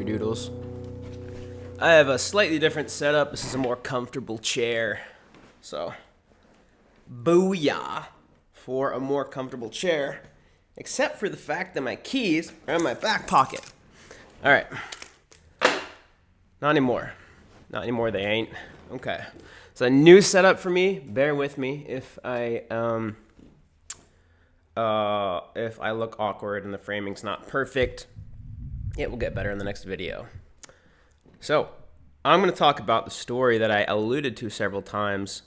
snickerdoodles. I have a slightly different setup. This is a more comfortable chair. So, booyah for a more comfortable chair. Except for the fact that my keys are in my back pocket. Alright. Not anymore. Not anymore, they ain't. Okay. It's a new setup for me. Bear with me if I look awkward and the framing's not perfect. It will get better in the next video. So, I'm going to talk about the story that I alluded to several times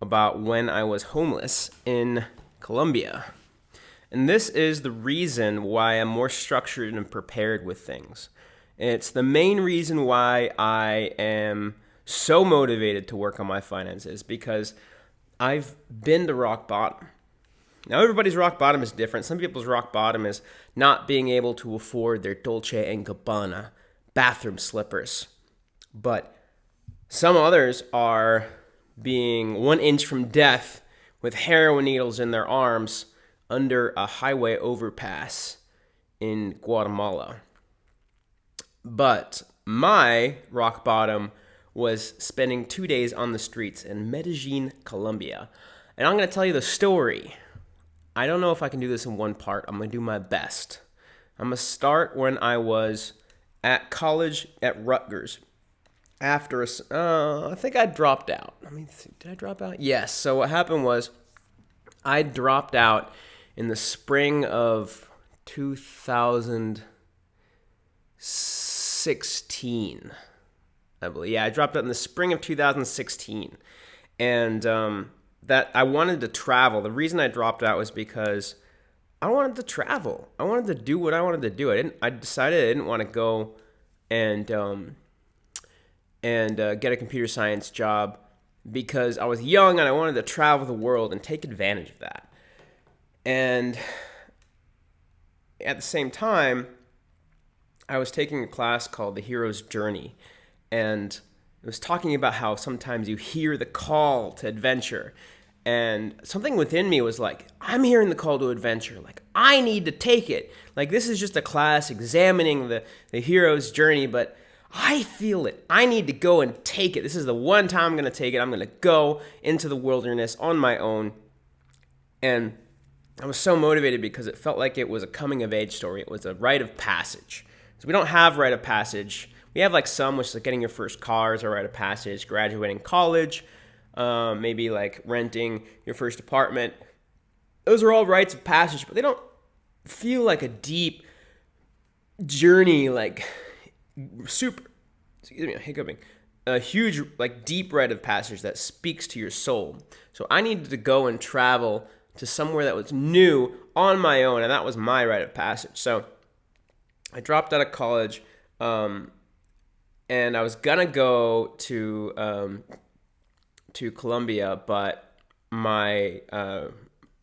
about when I was homeless in Colombia. And this is the reason why I'm more structured and prepared with things. It's the main reason why I am so motivated to work on my finances, because I've been to rock bottom. Now, everybody's rock bottom is different. Some people's rock bottom is not being able to afford their Dolce & Gabbana bathroom slippers. But some others are being 1 inch from death with heroin needles in their arms under a highway overpass in Guatemala. But my rock bottom was spending 2 days on the streets in Medellín, Colombia. And I'm going to tell you the story. I don't know if I can do this in one part. I'm going to do my best. I'm going to start when I was at college at Rutgers. After I think I dropped out. Did I drop out? Yes. So what happened was I dropped out in the spring of 2016. I believe. Yeah, I dropped out in the spring of 2016. And that I wanted to travel. The reason I dropped out was because I wanted to travel. I wanted to do what I wanted to do. I decided I didn't want to go and get a computer science job because I was young and I wanted to travel the world and take advantage of that. And at the same time, I was taking a class called The Hero's Journey, and it was talking about how sometimes you hear the call to adventure, and something within me was like, I'm hearing the call to adventure. Like, I need to take it. Like, this is just a class examining the hero's journey, but I feel it. I need to go and take it. This is the one time I'm going to take it. I'm going to go into the wilderness on my own. And I was so motivated because it felt like it was a coming-of-age story. It was a rite of passage. So we don't have rite of passage. We have like some, which is like getting your first car is a rite of passage, graduating college, maybe like renting your first apartment. Those are all rites of passage, but they don't feel like a deep journey, like a huge, like deep rite of passage that speaks to your soul. So I needed to go and travel to somewhere that was new on my own, and that was my rite of passage. So I dropped out of college, and I was gonna go to Colombia, but a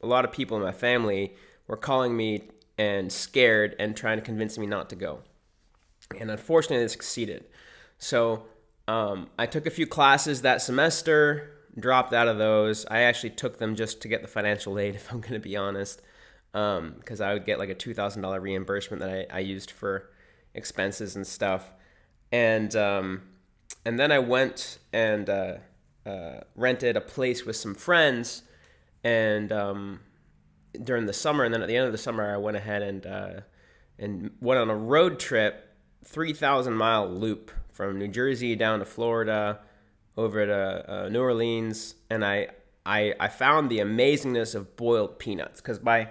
lot of people in my family were calling me and scared and trying to convince me not to go. And unfortunately, they succeeded. So I took a few classes that semester, dropped out of those. I actually took them just to get the financial aid, if I'm going to be honest, because I would get like a $2,000 reimbursement that I used for expenses and stuff. And then I went and rented a place with some friends, and during the summer, and then at the end of the summer, I went ahead and went on a road trip, 3,000-mile loop from New Jersey down to Florida, over to New Orleans, and I found the amazingness of boiled peanuts, because my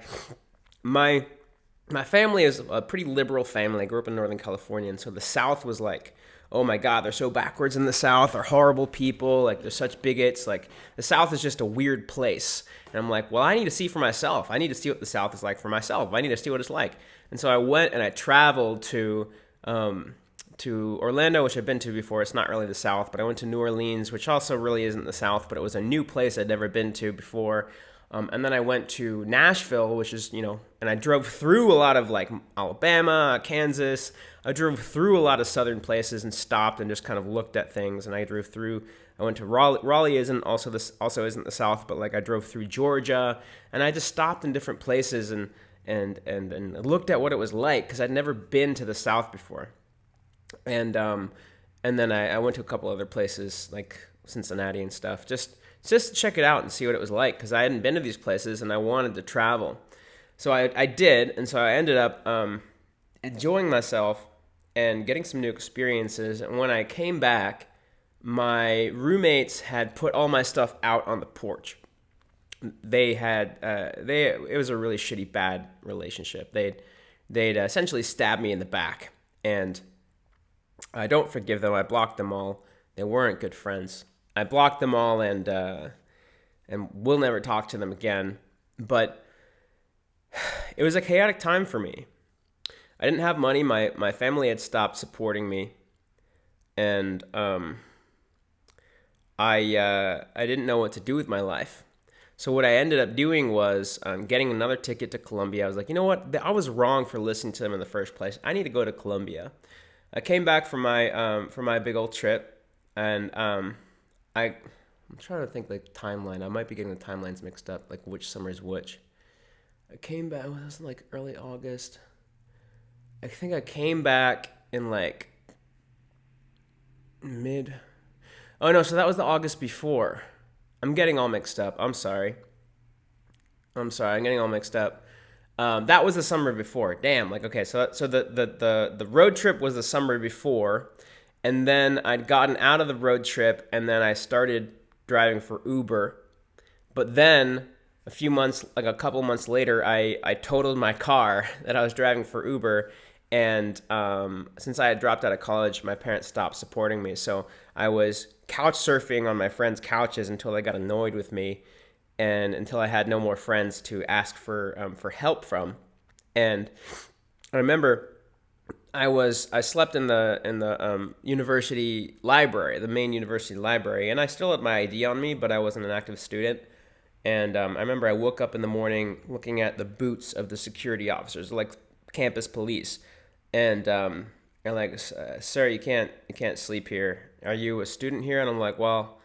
family is a pretty liberal family. I grew up in Northern California, and so the South was like, oh my God, they're so backwards in the South. They're horrible people. Like, they're such bigots. Like, the South is just a weird place. And I'm like, well, I need to see for myself. I need to see what the South is like for myself. I need to see what it's like. And so I went and I traveled to Orlando, which I've been to before. It's not really the South, but I went to New Orleans, which also really isn't the South, but it was a new place I'd never been to before. And then I went to Nashville, which is, and I drove through a lot of like Alabama, Kansas. I drove through a lot of southern places and stopped and just kind of looked at things. And I went to Raleigh. Raleigh isn't the South, but like I drove through Georgia, and I just stopped in different places and looked at what it was like, because I'd never been to the South before. and and then I went to a couple other places like Cincinnati and stuff, just to check it out and see what it was like, because I hadn't been to these places and I wanted to travel. So I did, and so I ended up enjoying myself and getting some new experiences. And when I came back, my roommates had put all my stuff out on the porch. They had it was a really shitty bad relationship. They'd essentially stabbed me in the back, and I don't forgive them. I blocked them all. They weren't good friends. I blocked them all, and will never talk to them again. But it was a chaotic time for me. I didn't have money. My family had stopped supporting me, and I didn't know what to do with my life. So what I ended up doing was getting another ticket to Colombia. I was like, you know what? I was wrong for listening to them in the first place. I need to go to Colombia. I came back from my big old trip, and I'm trying to think the timeline. I might be getting the timelines mixed up, like which summer is which. I came back. It was like early August. I think I came back in like mid. Oh no, so that was the August before. I'm getting all mixed up. I'm sorry. I'm getting all mixed up. That was the summer before. Damn. Like, okay, so the road trip was the summer before, and then I'd gotten out of the road trip, and then I started driving for Uber. But then a couple months later, I totaled my car that I was driving for Uber. And since I had dropped out of college, my parents stopped supporting me. So I was couch surfing on my friends' couches until they got annoyed with me, and until I had no more friends to ask for help from. And I remember I slept in the university library, the main university library, and I still had my ID on me, but I wasn't an active student. And I remember I woke up in the morning looking at the boots of the security officers, like campus police. And they're like, sir, you can't sleep here. Are you a student here? And I'm like, well,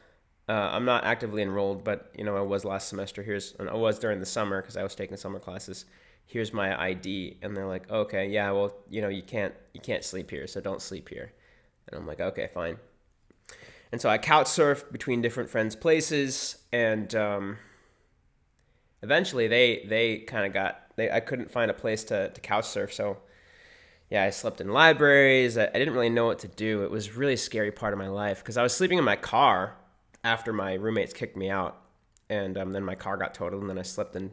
I'm not actively enrolled, but I was last semester. And I was during the summer because I was taking summer classes. Here's my ID. And they're like, okay, yeah, well, you can't sleep here, so don't sleep here. And I'm like, okay, fine. And so I couch surfed between different friends' places, and eventually they kind of I couldn't find a place to couch surf, so yeah, I slept in libraries. I didn't really know what to do. It was a really scary part of my life because I was sleeping in my car after my roommates kicked me out. And then my car got totaled, and then I slept in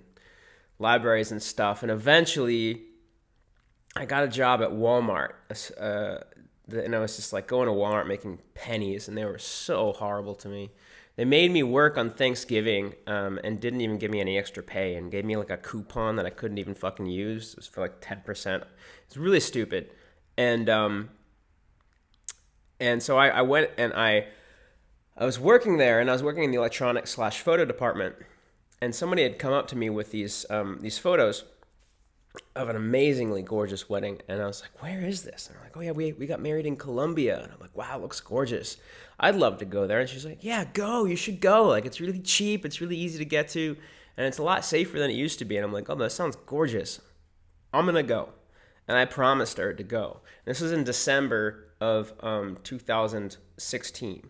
libraries and stuff. And eventually, I got a job at Walmart. And I was just like going to Walmart making pennies, and they were so horrible to me. They made me work on Thanksgiving and didn't even give me any extra pay, and gave me like a coupon that I couldn't even fucking use. It was for like 10%. It's really stupid. And so I went, and I was working there, and I was working in the electronics/photo department, and somebody had come up to me with these photos of an amazingly gorgeous wedding, and I was like, where is this? And I'm like, oh yeah, we got married in Colombia. And I'm like, wow, it looks gorgeous. I'd love to go there. And she's like, yeah, go, you should go. Like, it's really cheap, it's really easy to get to, and it's a lot safer than it used to be. And I'm like, oh, that sounds gorgeous. I'm gonna go. And I promised her to go. This was in December of 2016.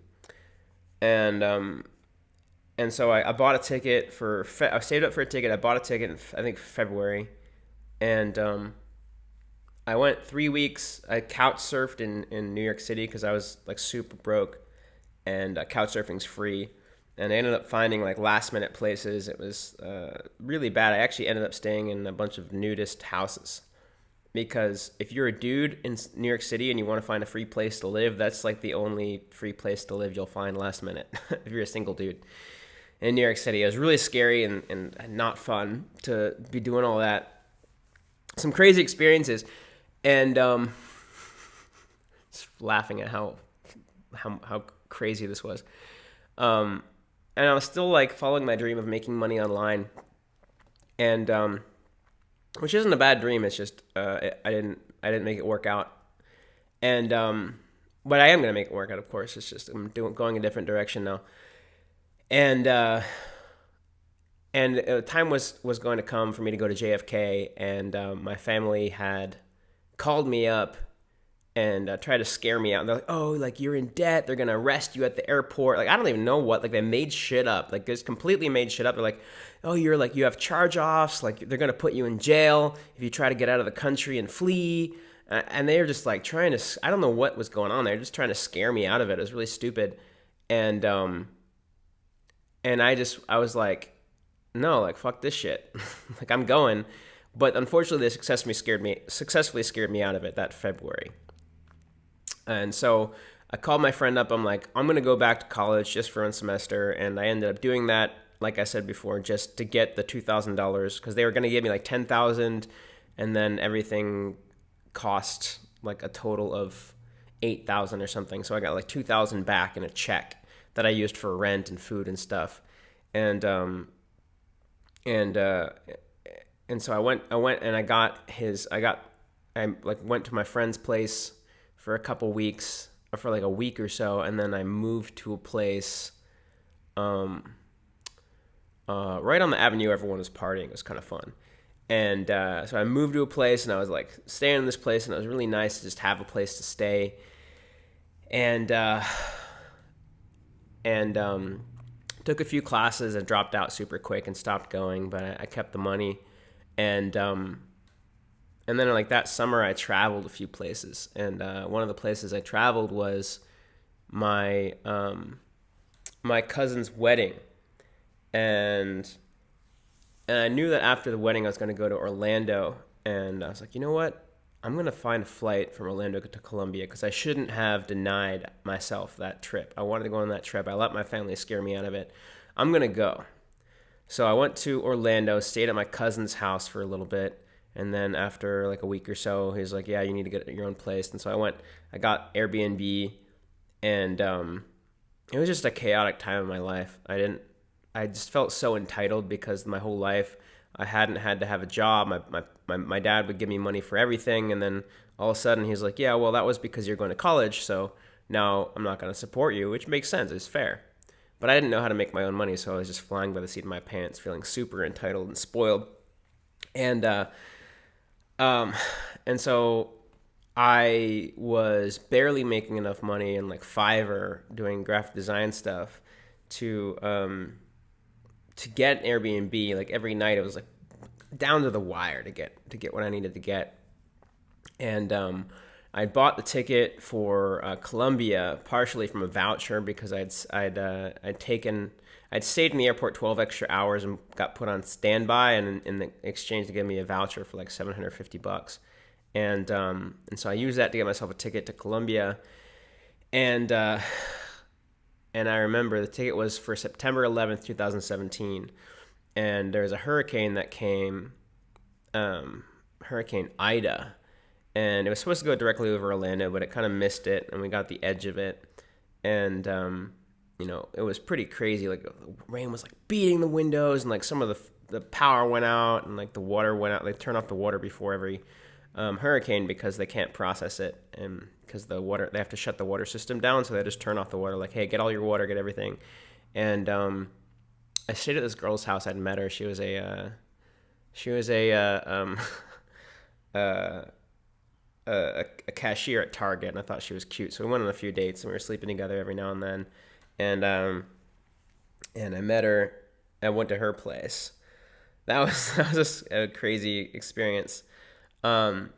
And so I bought a ticket I saved up for a ticket. I bought a ticket in, I think, February. And I went 3 weeks. I couch surfed in New York City because I was like super broke, and couch surfing's free. And I ended up finding like last minute places. It was really bad. I actually ended up staying in a bunch of nudist houses, because if you're a dude in New York City and you want to find a free place to live, that's like the only free place to live you'll find last minute if you're a single dude in New York City. It was really scary and not fun to be doing all that. Some crazy experiences, and just laughing at how crazy this was. And I was still like following my dream of making money online, and which isn't a bad dream. It's just I didn't make it work out, and but I am gonna make it work out. Of course, it's just I'm going a different direction now, and time was going to come for me to go to JFK, and my family had called me up and try to scare me out. And they're like, oh, like you're in debt. They're going to arrest you at the airport. Like, I don't even know what, like they made shit up. Like just completely made shit up. They're like, oh, you're like, you have charge offs. Like they're going to put you in jail if you try to get out of the country and flee. And they were just like trying to, I don't know what was going on. They're just trying to scare me out of it. It was really stupid. And I was like, no, like fuck this shit. Like I'm going. But unfortunately, they successfully scared me out of it that February. And so I called my friend up. I'm like, I'm going to go back to college just for one semester. And I ended up doing that, like I said before, just to get the $2,000 because they were going to give me like $10,000 and then everything cost like a total of $8,000 or something. So I got like $2,000 back in a check that I used for rent and food and stuff. And so I went and I went to my friend's place for a couple weeks, or for like a week or so, and then I moved to a place right on the avenue everyone was partying. It was kind of fun. And so I moved to a place, and I was like staying in this place, and it was really nice to just have a place to stay. And took a few classes and dropped out super quick and stopped going, but I kept the money. And then like that summer I traveled a few places, and one of the places I traveled was my cousin's wedding, and I knew that after the wedding I was going to go to Orlando, and I was like, you know what? I'm going to find a flight from Orlando to Colombia because I shouldn't have denied myself that trip. I wanted to go on that trip. I let my family scare me out of it. I'm going to go. So I went to Orlando, stayed at my cousin's house for a little bit, and then after like a week or so, he was like, yeah, you need to get your own place. And so I got Airbnb, and it was just a chaotic time in my life. I just felt so entitled because my whole life I hadn't had to have a job. My dad would give me money for everything, and then all of a sudden he's like, yeah, well, that was because you're going to college, so now I'm not going to support you, which makes sense. It's fair. But I didn't know how to make my own money, so I was just flying by the seat of my pants, feeling super entitled and spoiled. And so I was barely making enough money in like Fiverr doing graphic design stuff to get an Airbnb. Like every night it was like down to the wire to get what I needed to get. And I bought the ticket for Colombia partially from a voucher because I'd stayed in the airport 12 extra hours and got put on standby, and in the exchange they gave me a voucher for like $750. And so I used that to get myself a ticket to Colombia. And I remember the ticket was for September 11th, 2017. And there was a hurricane that came, Hurricane Ida. And it was supposed to go directly over Orlando, but it kind of missed it, and we got the edge of it. And, it was pretty crazy. Like, the rain was, like, beating the windows, and, like, some of the power went out, and, like, the water went out. They turn off the water before every hurricane because they can't process it, and because they have to shut the water system down, so they just turn off the water, like, hey, get all your water, get everything. And I stayed at this girl's house. I'd met her. She was a cashier at Target, and I thought she was cute. So we went on a few dates, and we were sleeping together every now and then. And I met her. I went to her place. That was just a crazy experience. And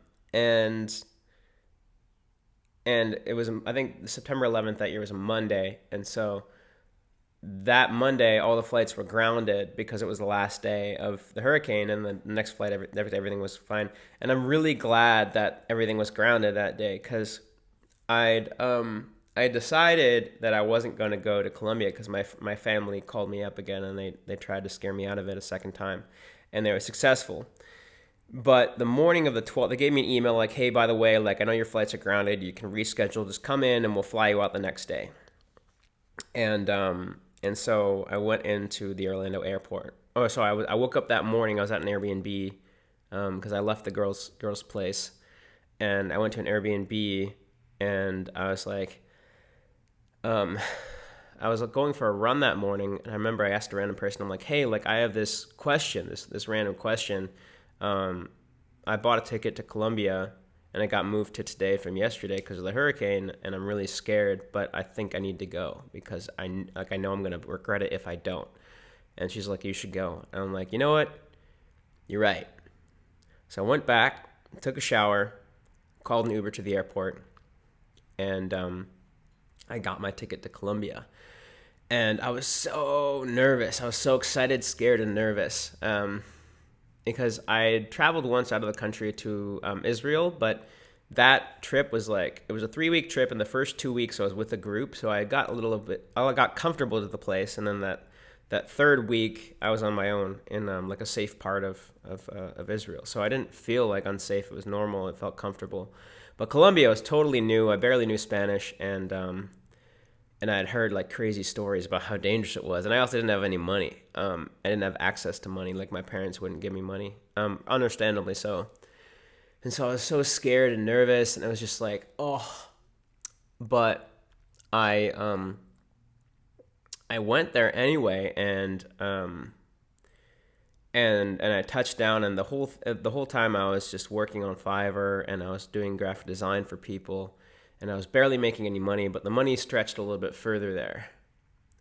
it was, I think September 11th that year was a Monday, and so that Monday, all the flights were grounded because it was the last day of the hurricane, and the next flight, everything was fine. And I'm really glad that everything was grounded that day because I decided that I wasn't going to go to Colombia because my family called me up again, and they tried to scare me out of it a second time, and they were successful. But the morning of the 12th, they gave me an email like, hey, by the way, like I know your flights are grounded. You can reschedule. Just come in, and we'll fly you out the next day. And so I went into the Orlando airport. Oh, so I woke up that morning. I was at an Airbnb because I left the girl's place, and I went to an Airbnb, and I was like, I was going for a run that morning, and I remember I asked a random person. I'm like, hey, like I have this question, this random question. I bought a ticket to Colombia, and it got moved to today from yesterday because of the hurricane, and I'm really scared, but I think I need to go because I know I'm going to regret it if I don't. And she's like, you should go. And I'm like, you know what? You're right. So I went back, took a shower, called an Uber to the airport, and I got my ticket to Colombia. And I was so nervous. I was so excited, scared, and nervous because I had traveled once out of the country to Israel, but that trip was like, it was a 3-week trip, and the first 2 weeks I was with a group, so I got I got comfortable to the place, and then that third week I was on my own in like a safe part of Israel. So I didn't feel like unsafe. It was normal. It felt comfortable. But Colombia was totally new. I barely knew Spanish, and I had heard like crazy stories about how dangerous it was. And I also didn't have any money. I didn't have access to money. Like my parents wouldn't give me money, understandably so. And so I was so scared and nervous, and I was just like, oh. But I went there anyway, and I touched down, and the whole time I was just working on Fiverr, and I was doing graphic design for people, and I was barely making any money, but the money stretched a little bit further there,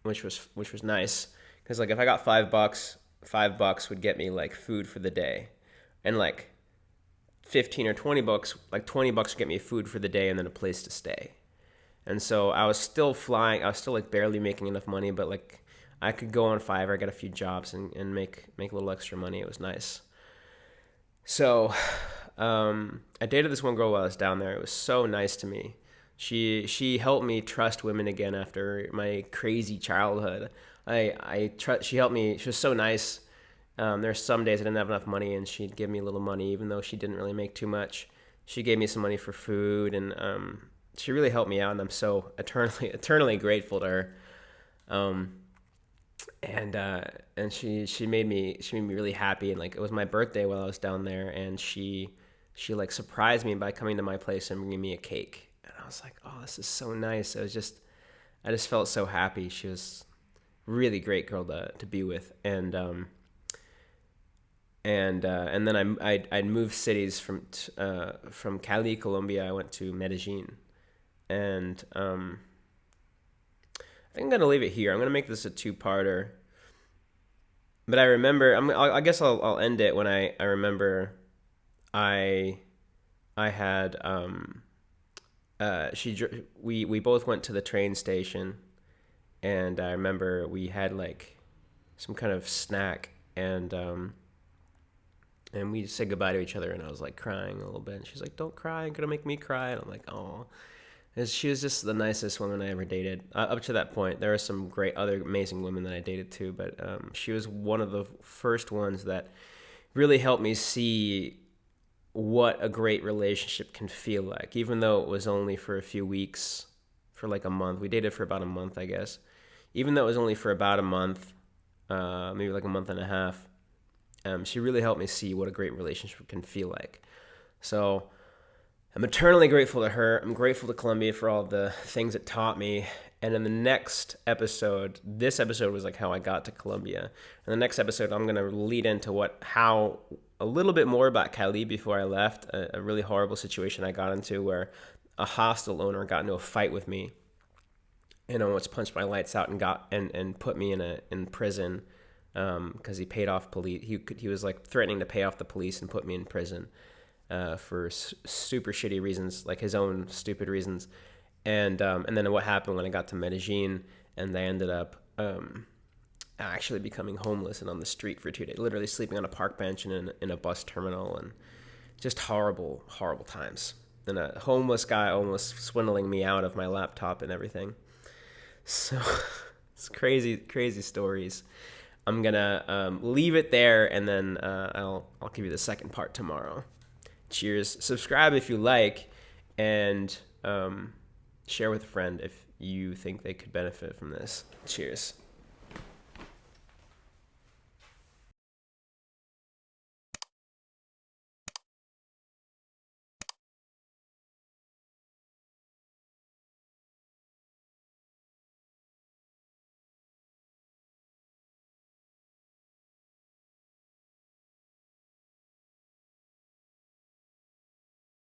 which was nice, because like if I got $5 would get me like food for the day, and like 15 or 20 bucks, like 20 bucks would get me food for the day and then a place to stay. And so I was still flying. I was still like barely making enough money, but like I could go on Fiverr, get a few jobs, and make a little extra money. It was nice. So I dated this one girl while I was down there. It was so nice to me. She helped me trust women again after my crazy childhood. She helped me. She was so nice. There's some days I didn't have enough money, and she'd give me a little money, even though she didn't really make too much. She gave me some money for food, and she really helped me out, and I'm so eternally grateful to her. And she made me really happy, and like it was my birthday while I was down there, and she like surprised me by coming to my place and bringing me a cake, and I was like, oh, this is so nice. I just felt so happy. She was a really great girl to be with, and then I'd moved cities from Cali, Colombia. I went to Medellín. And I think I'm going to leave it here. I'm going to make this a 2-parter. But I remember, I guess I'll end it when I remember I had, we both went to the train station, and I remember we had like some kind of snack, and we said goodbye to each other, and I was like crying a little bit, and she's like, don't cry, you're going to make me cry. And I'm like, oh. And she was just the nicest woman I ever dated. Up to that point, there are some great other amazing women that I dated too, but she was one of the first ones that really helped me see what a great relationship can feel like, even though it was only for a few weeks, for like a month. We dated for about a month, I guess. Even though it was only for about a month, maybe like a month and a half, she really helped me see what a great relationship can feel like. So I'm eternally grateful to her. I'm grateful to Colombia for all the things it taught me. And in the next episode, this episode was like how I got to Colombia. In the next episode, I'm going to lead into how a little bit more about Cali before I left, a really horrible situation I got into where a hostel owner got into a fight with me and almost punched my lights out and put me in prison because he paid off police. He was like threatening to pay off the police and put me in prison. For super shitty reasons, like his own stupid reasons, and then what happened when I got to Medellín, and I ended up actually becoming homeless and on the street for 2 days, literally sleeping on a park bench and in a bus terminal, and just horrible times. And a homeless guy almost swindling me out of my laptop and everything. So it's crazy stories. I'm gonna leave it there, and then I'll give you the second part tomorrow. Cheers. Subscribe if you like, and share with a friend if you think they could benefit from this. Cheers.